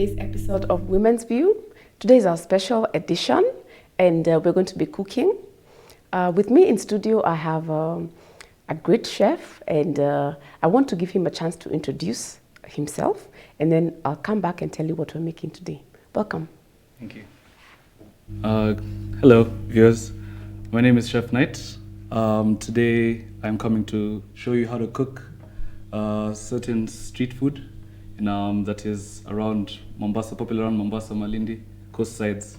today's episode of Women's View. Today is our special edition, and we're going to be cooking. With me in studio, I have a great chef, and I want to give him a chance to introduce himself, and then I'll come back and tell you what we're making today. Welcome. Thank you. Hello, viewers. My name is Chef Knight. Today, I'm coming to show you how to cook certain street food that is around Mombasa, popular around Mombasa, Malindi, coast sides.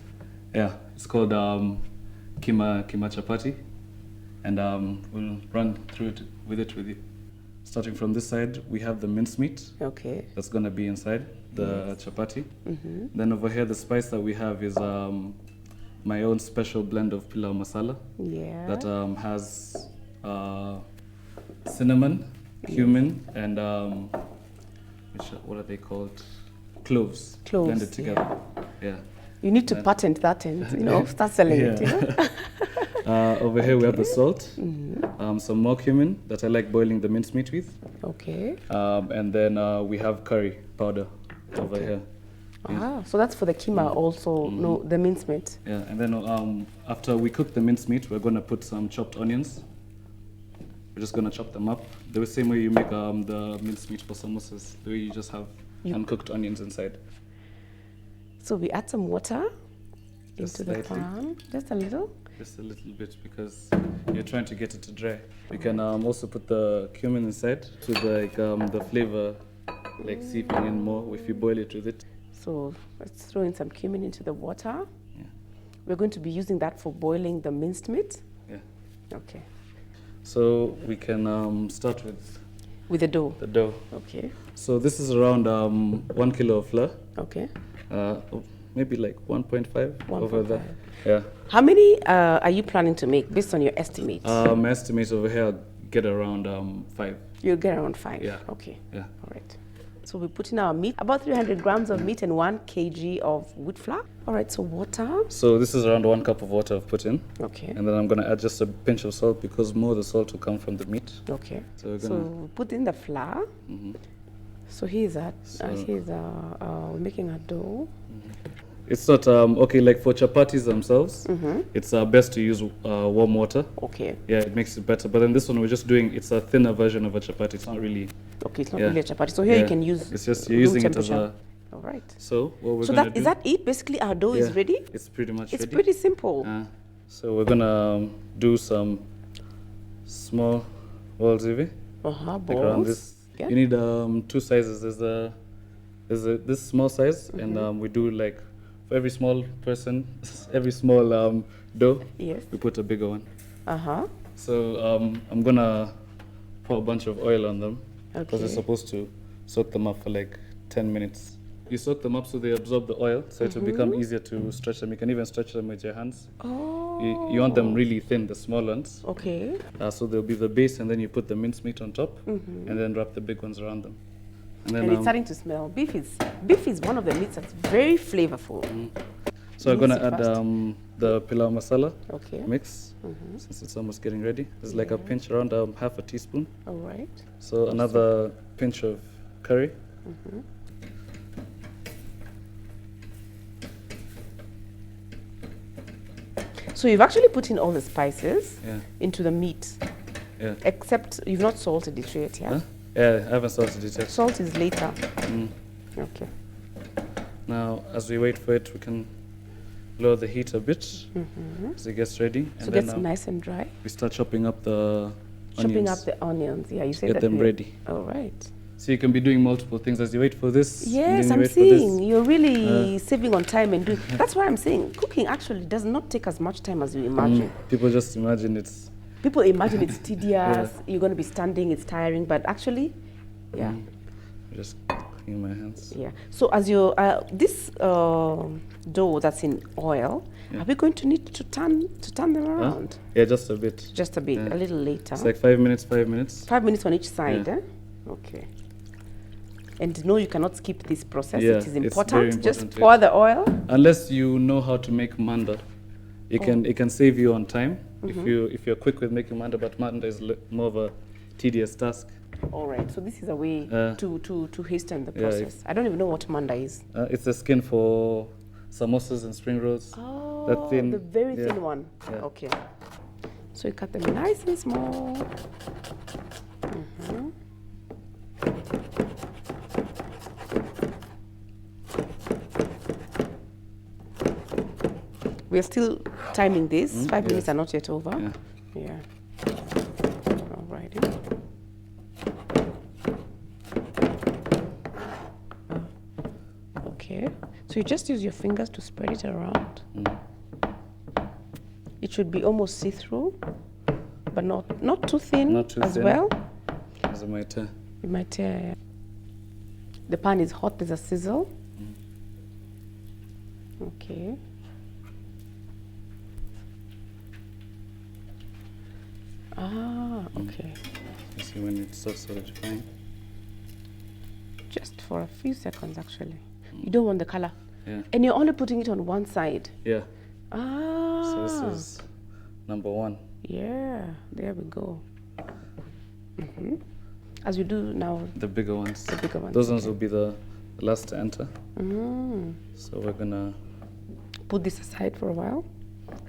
Yeah, it's called Keema Chapati, and we'll run through it with you. Starting from this side, we have the mincemeat. Okay. That's gonna be inside the chapati. Mm-hmm. Then over here, the spice that we have is my own special blend of pilau masala. Yeah. That has cinnamon, cumin, and what are they called? Cloves. Cloves, blended together. Yeah. You need to patent that and start selling it. Over here we have the salt, some more cumin that I like boiling the mincemeat with. Okay. And then we have curry powder over here. Ah, so that's for the keema also, no, the mincemeat. Yeah, and then after we cook the mincemeat, we're going to put some chopped onions. We're just going to chop them up the same way you make the mincemeat for samosas, the way you just have uncooked onions inside. So we add some water Just into the slightly. pan, just a little. Just a little bit because you're trying to get it to dry. You can also put the cumin inside to the flavor seeping in more if you boil it with it. So let's throw in some cumin into the water. Yeah. We're going to be using that for boiling the minced meat. Yeah. Okay. So we can start with the dough. the dough. Okay. So this is around 1 kilo of flour. Okay. Maybe like 1.5 over 1.5. there. Yeah. How many are you planning to make based on your estimate? My estimate over here, I'll get around 5. You'll get around 5. Yeah. Okay. Yeah. All right. So we put in our meat, about 300 grams of meat and 1 kg of wheat flour. All right, so water. So this is around 1 cup of water I've put in. Okay. And then I'm going to add just a pinch of salt because more of the salt will come from the meat. Okay. So we're So gonna we put in the flour. So here's that. We're making a dough. It's not, like for chapatis themselves, it's best to use warm water. Okay. Yeah, it makes it better. But then this one we're just doing, it's a thinner version of a chapati. It's not really... Okay, it's not really a chapati. So here you can use It's just you're room using it as temperature. a... All right. So what we're So going to do... is that it? Basically our dough is ready? It's pretty much It's ready. pretty simple. So we're going to do some small balls, Evie. Balls. Like around this. Yeah. You need 2 sizes. There's this small size, and we do like for every small person, every small dough. Yes. We put a bigger one. Uh-huh. So I'm gonna pour a bunch of oil on them because Okay. we're supposed to soak them up for like 10 minutes. You soak them up so they absorb the oil, so it will become easier to stretch them. You can even stretch them with your hands. Oh. You want them really thin, the small ones. Okay. So they'll be the base, and then you put the mincemeat on top, and then wrap the big ones around them. And then And it's starting to smell. Beef is one of the meats that's very flavorful. so I'm gonna Mince it add the pilau masala Okay. mix since it's almost getting ready. There's like a pinch around half a teaspoon. All right. So another pinch of curry. So you've actually put in all the spices Yeah. into the meat, Yeah. except you've not salted it yet, yeah? Huh? Yeah, I haven't salted it yet. Salt is later. Okay. Now, as we wait for it, we can lower the heat a bit as it gets ready. So And it gets then nice and dry. we start chopping up the Chopping onions. up the onions. Yeah, you said Get that. them ready. All right. So you can be doing multiple things as you wait for this. and Yes, then you I'm wait for this. seeing. You're really saving on time and doing. That's why I'm saying cooking actually does not take as much time as you imagine. People just imagine it's... People imagine it's tedious, you're going to be standing, it's tiring, but actually, yeah. Just clean my hands. Yeah. So as you this dough that's in oil, are we going to need to turn them around? Yeah, just a bit. Just a bit, a little later. It's like 5 minutes, 5 minutes. 5 minutes on each side, Yeah. Okay. And no, you cannot skip this process. Yeah, it is it's very important. Just important, pour the oil. Unless you know how to make manda, it can save you on time if you're quick with making manda. But manda is more of a tedious task. All right. So this is a way to hasten the yeah, process. I don't even know what manda is. It's the skin for samosas and spring rolls. Oh, That thin, the very yeah. thin one. Yeah. Okay. So you cut them nice and small. We are still timing this. 5 minutes are not yet over. Yeah. Alrighty. Okay. So you just use your fingers to spread it around. It should be almost see-through, but not too thin Not too as thin. well. As it might tear. It might tear. Yeah. The pan is hot. There's a sizzle. Okay. Ah, okay. You see when it's so solidifying. Just for a few seconds, actually. You don't want the color. Yeah. And you're only putting it on one side. Yeah. Ah. So this is number 1. Yeah, there we go. As we do now. The bigger ones. The bigger ones. Those ones will be the last to enter. Mm. So we're gonna Put this aside for a while.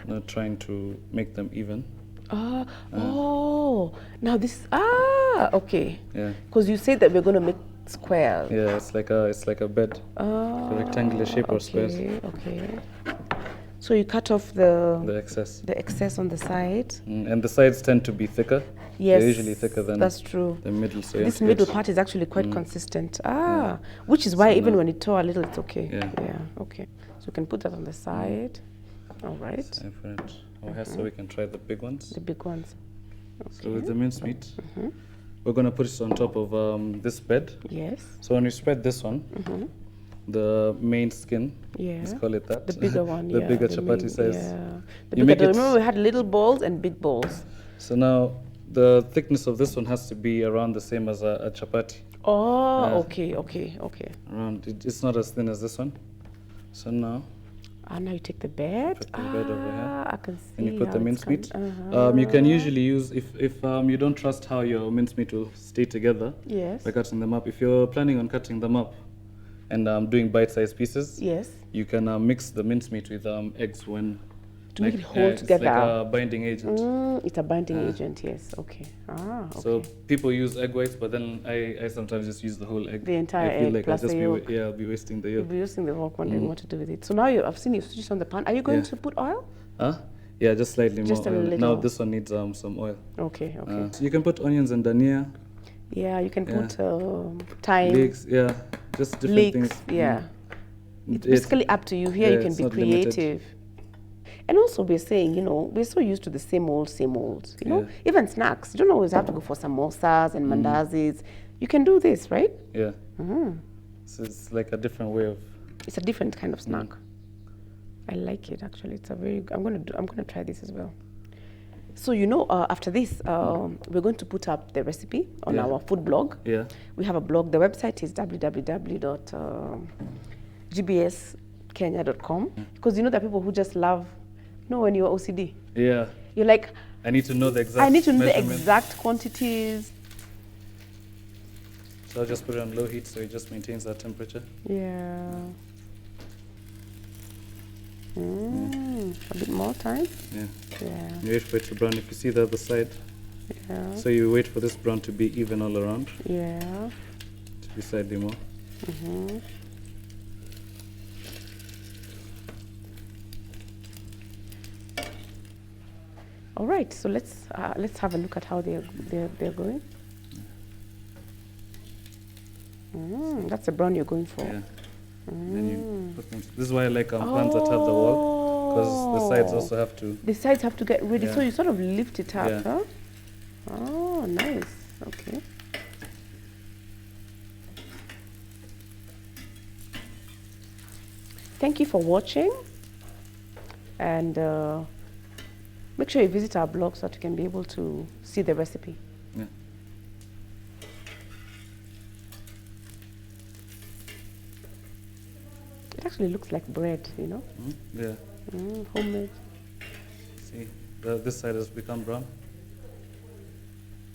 not trying to make them even. Oh, now this. Okay. Yeah. Because you said that we're going to make squares. Yeah, it's like a bed. A rectangular shape or squares. Okay. So you cut off the excess. on the side. And the sides tend to be thicker. Yes, They're usually thicker than that's true. the middle. So you This have to middle get- part is actually quite consistent. Which is why So even now- when it tore a little, it's okay. Yeah. Okay. So you can put that on the side. All right. Time for it. So we can try the big ones. The big ones. So with the mincemeat, we're gonna put it on top of this bed. Yes. So when you spread this one, the main skin, Yeah. let's call it that. The bigger one. The yeah. bigger the chapati main- size. Yeah. The You bigger. make it- Remember, we had little balls and big balls. So now the thickness of this one has to be around the same as a chapati. Oh, okay. Around, it's not as thin as this one. So now, Now you take the bed. Put the bed over here. I can see. and you put the how it's mincemeat. come- You can usually use, if you don't trust how your mincemeat will stay together Yes. by cutting them up, if you're planning on cutting them up and doing bite-sized pieces, Yes. you can mix the mincemeat with eggs when To make it hold it's together. like a binding agent. It's a binding agent. Yes. Okay. Okay. So people use egg whites, but then I sometimes just use the whole egg. The entire I feel egg like plus I'll just the yolk. I'll be wasting the You'll yolk. be using the yolk, wondering what to do with it. So now I've seen you switch on the pan. Are you going Yeah. to put oil? Yeah, just slightly Just more a oil. little. Now this one needs some oil. Okay. So you can put onions and dania, Yeah, you can put thyme, leeks, just different leeks. things. Yeah. It's It's- basically up to you. Here you yeah, can it's be not limited. creative. And also we're saying, we're so used to the same old, Yeah. Even snacks. You don't always have to go for samosas and mandazis. You can do this, right? Yeah. So it's like a different way of. It's a different kind of snack. I like it actually. It's a very. I'm gonna try this as well. So after this, we're going to put up the recipe on our food blog. Yeah. We have a blog. The website is www.gbskenya.com because there are people who just love. When you're OCD, Yeah. you're like, I need to know the exact. I need to know the measurement. exact quantities. So I'll just put it on low heat so it just maintains that temperature. Yeah. A bit more time. Yeah. Yeah. You wait for it to brown. If you see the other side, Yeah. so you wait for this brown to be even all around, Yeah. to be slightly more. All right. So let's have a look at how they're going. That's the brown you're going for. Yeah. And then you put them. This is why I like pans that have the wall, because the sides also have to. The sides have to get ready, Yeah. so you sort of lift it up, Yeah. huh? Oh, nice. Okay. Thank you for watching, and make sure you visit our blog so that you can be able to see the recipe. Yeah. It actually looks like bread, Yeah. Homemade. See, this side has become brown.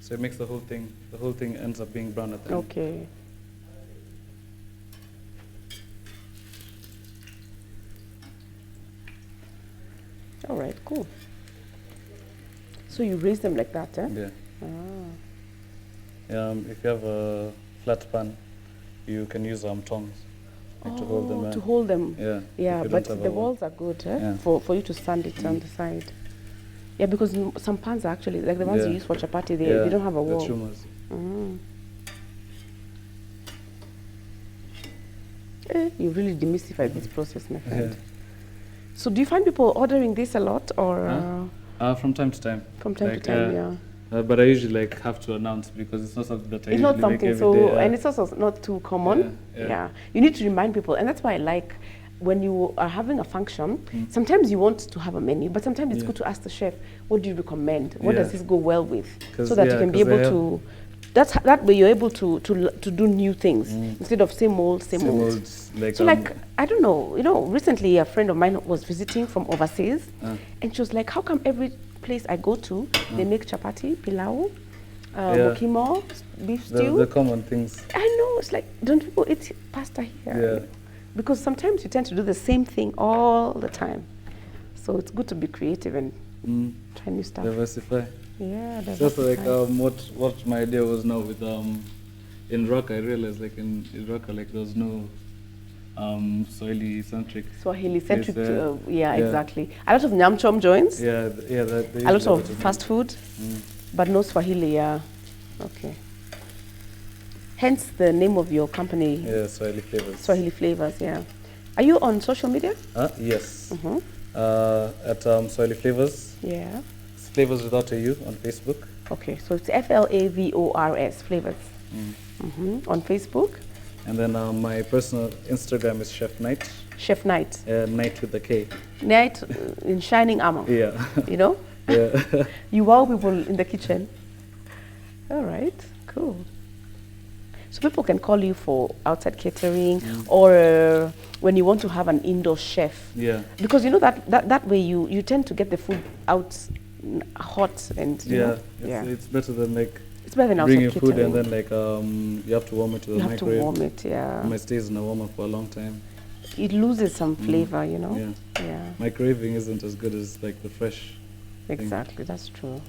So it makes the whole thing ends up being brown at the end. Okay. All right, cool. So you raise them like that, eh? Yeah. Ah. If you have a flat pan, you can use tongs to hold them. To hold them. Yeah. Yeah, but the walls are good, eh? Yeah. For you to stand it on the side. Yeah, because some pans are actually, like the ones you use for chapati, they don't have a wall. You really demystified this process, my friend. Yeah. So do you find people ordering this a lot, or? From time to time. From time to time, yeah. But I usually have to announce because it's not something that I it's usually not something make every day. and it's also not too common. Yeah. You need to remind people, and that's why I like when you are having a function. Sometimes you want to have a menu, but sometimes it's good to ask the chef, what do you recommend? What does this go well with? So that you can be able to. That way you're able to do new things instead of same old. So I don't know. Recently a friend of mine was visiting from overseas, and she was like, "How come every place I go to, they make chapati, pilau, mokimo, beef stew. The common things. I know, it's like, don't people eat pasta here? Yeah. Because sometimes you tend to do the same thing all the time. So it's good to be creative and try new stuff. Diversify. Yeah, diversify. Just like what my idea was now with in Raqqa, I realized like in Raqqa there was no Swahili-centric. Swahili-centric, exactly. A lot of nyam chom joints. Yeah. A lot of fast food, but no Swahili. Yeah. Okay. Hence the name of your company. Yeah, Swahili Flavors. Swahili Flavors. Yeah. Are you on social media? Yes. At Swahili Flavors. Yeah. It's Flavors without a U on Facebook. Okay, so it's FLAVORS Flavors on Facebook. And then my personal Instagram is Chef Knight. Chef Knight. Knight with a K. Knight in shining armor. Yeah. You know? Yeah. You wow people in the kitchen. All right, cool. So people can call you for outside catering or when you want to have an indoor chef. Yeah. Because you know that way you tend to get the food out hot and you know. It's better than it's better than bring your outside food catering. and then you have to warm it to the microwave. You have to warm it, yeah. It stays in the warmer for a long time. It loses some flavor, you know. Yeah. Microwaving isn't as good as the fresh. Exactly, thing. that's true.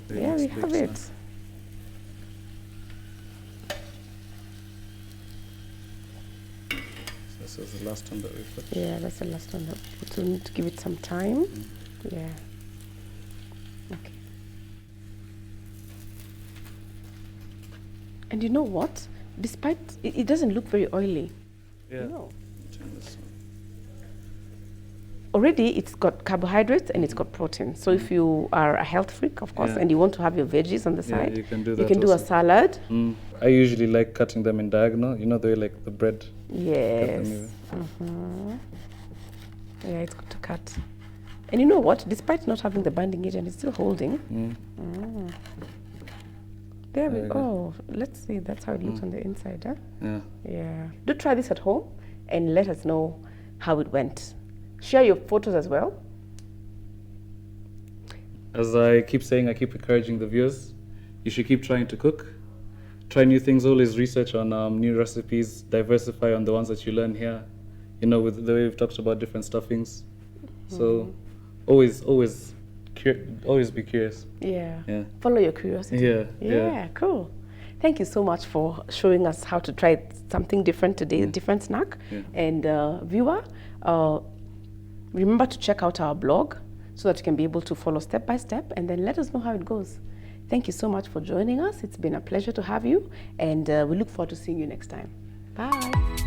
Yeah, we have it. This is the last one that we put. Yeah, that's the last one that we put. We need to give it some time. Yeah. Okay. And you know what? Despite it doesn't look very oily. Yeah. No. Already it's got carbohydrates and it's got protein. So if you are a health freak, of course, and you want to have your veggies on the side, you can do that. You can do a salad. I usually like cutting them in diagonal. You know the way like the bread. Yes. Yeah, it's good to cut. And you know what? Despite not having the binding agent, it's still holding. There we go. Let's see. That's how it looks on the inside, huh? Yeah. Yeah. Do try this at home and let us know how it went. Share your photos as well. As I keep saying, I keep encouraging the viewers, you should keep trying to cook. Try new things, always research on new recipes, diversify on the ones that you learn here. You know, with the way we've talked about different stuffings. So always be curious. Yeah. Follow your curiosity. Yeah. Cool. Thank you so much for showing us how to try something different today, a different snack. And viewer, remember to check out our blog so that you can be able to follow step by step and then let us know how it goes. Thank you so much for joining us. It's been a pleasure to have you and we look forward to seeing you next time. Bye.